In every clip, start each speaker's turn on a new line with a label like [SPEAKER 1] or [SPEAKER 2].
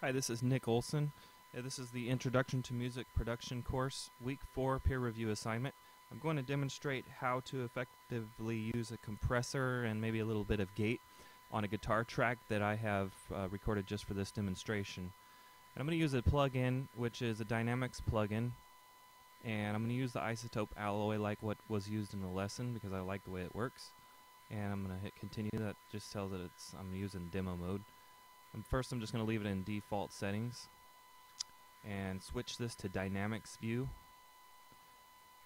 [SPEAKER 1] Hi, this is Nick Olson. This is the Introduction to Music Production course, Week 4 peer review assignment. I'm going to demonstrate how to effectively use a compressor and maybe a little bit of gate on a guitar track that I have recorded just for this demonstration. And I'm going to use a plugin, which is a dynamics plugin, and I'm going to use the Izotope Alloy like what was used in the lesson because I like the way it works. And I'm going to hit continue. That just tells it I'm using demo mode. First, I'm just going to leave it in default settings and switch this to dynamics view.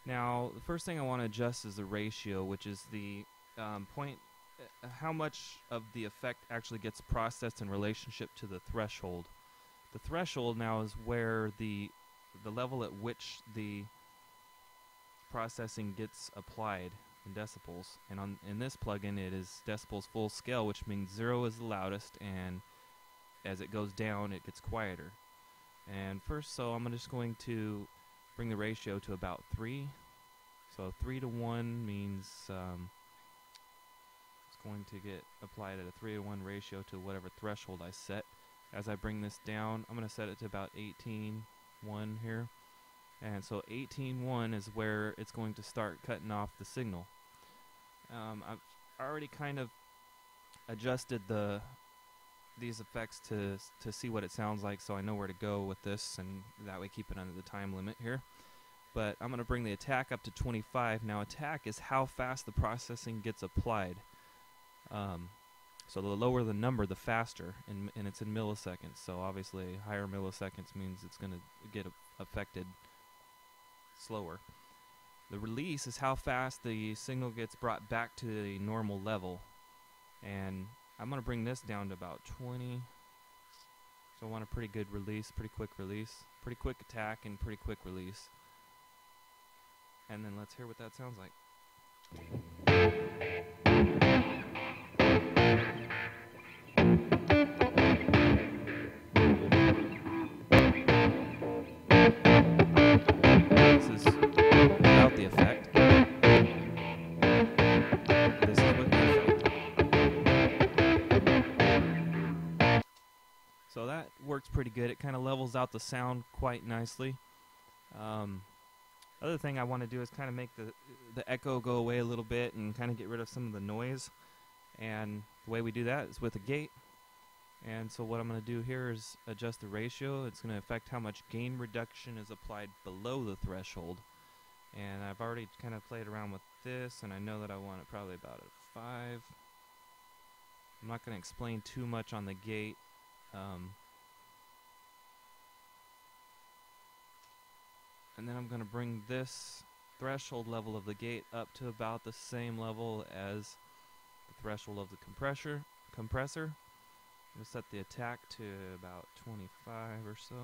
[SPEAKER 1] Now, the first thing I want to adjust is the ratio, which is the how much of the effect actually gets processed in relationship to the threshold. The threshold now is where the level at which the processing gets applied in decibels, and in this plugin it is decibels full scale, which means 0 is the loudest, and as it goes down it gets quieter. And first, I'm just going to bring the ratio to about 3. So 3 to 1 means it's going to get applied at a 3 to 1 ratio to whatever threshold I set. As I bring this down, I'm going to set it to about 18.1 here. And so 18.1 is where it's going to start cutting off the signal. I've already kind of adjusted these effects to see what it sounds like, so I know where to go with this, and that way keep it under the time limit here. But I'm going to bring the attack up to 25. Now attack is how fast the processing gets applied. So the lower the number, the faster, and it's in milliseconds. So obviously higher milliseconds means it's going to get affected slower. The release is how fast the signal gets brought back to the normal level, and I'm going to bring this down to about 20. So I want a pretty good release, pretty quick attack, and pretty quick release. And then let's hear what that sounds like. This is without the effect. This is with the effect. So that works pretty good. It kind of levels out the sound quite nicely. Other thing I want to do is kind of make the echo go away a little bit and kind of get rid of some of the noise. And the way we do that is with a gate. And so what I'm going to do here is adjust the ratio. It's going to affect how much gain reduction is applied below the threshold. And I've already kind of played around with this, and I know that I want it probably about at 5. I'm not going to explain too much on the gate. And then I'm going to bring this threshold level of the gate up to about the same level as the threshold of the compressor. I'm going to set the attack to about 25 or so.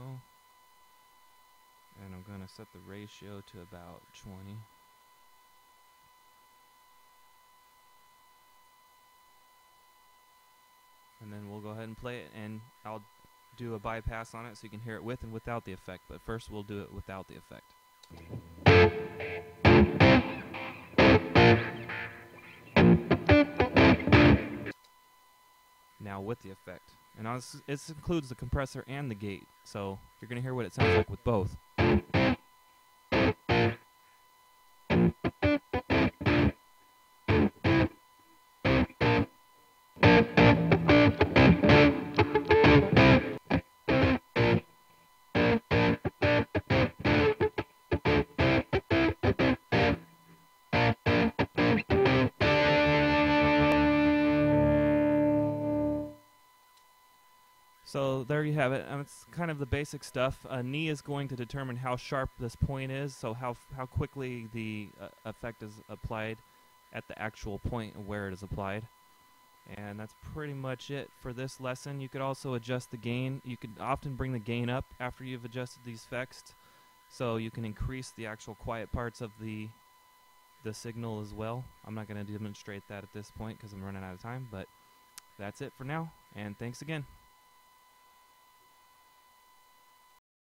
[SPEAKER 1] And I'm going to set the ratio to about 20. And then we'll go ahead and play it, and I'll do a bypass on it so you can hear it with and without the effect, but first we'll do it without the effect. Now with the effect. And now this includes the compressor and the gate, so you're going to hear what it sounds like with both. So there you have it. It's kind of the basic stuff. Knee is going to determine how sharp this point is, so how quickly the effect is applied at the actual point where it is applied. And that's pretty much it for this lesson. You could also adjust the gain. You could often bring the gain up after you've adjusted these effects, so you can increase the actual quiet parts of the signal as well. I'm not going to demonstrate that at this point because I'm running out of time, but that's it for now, and thanks again.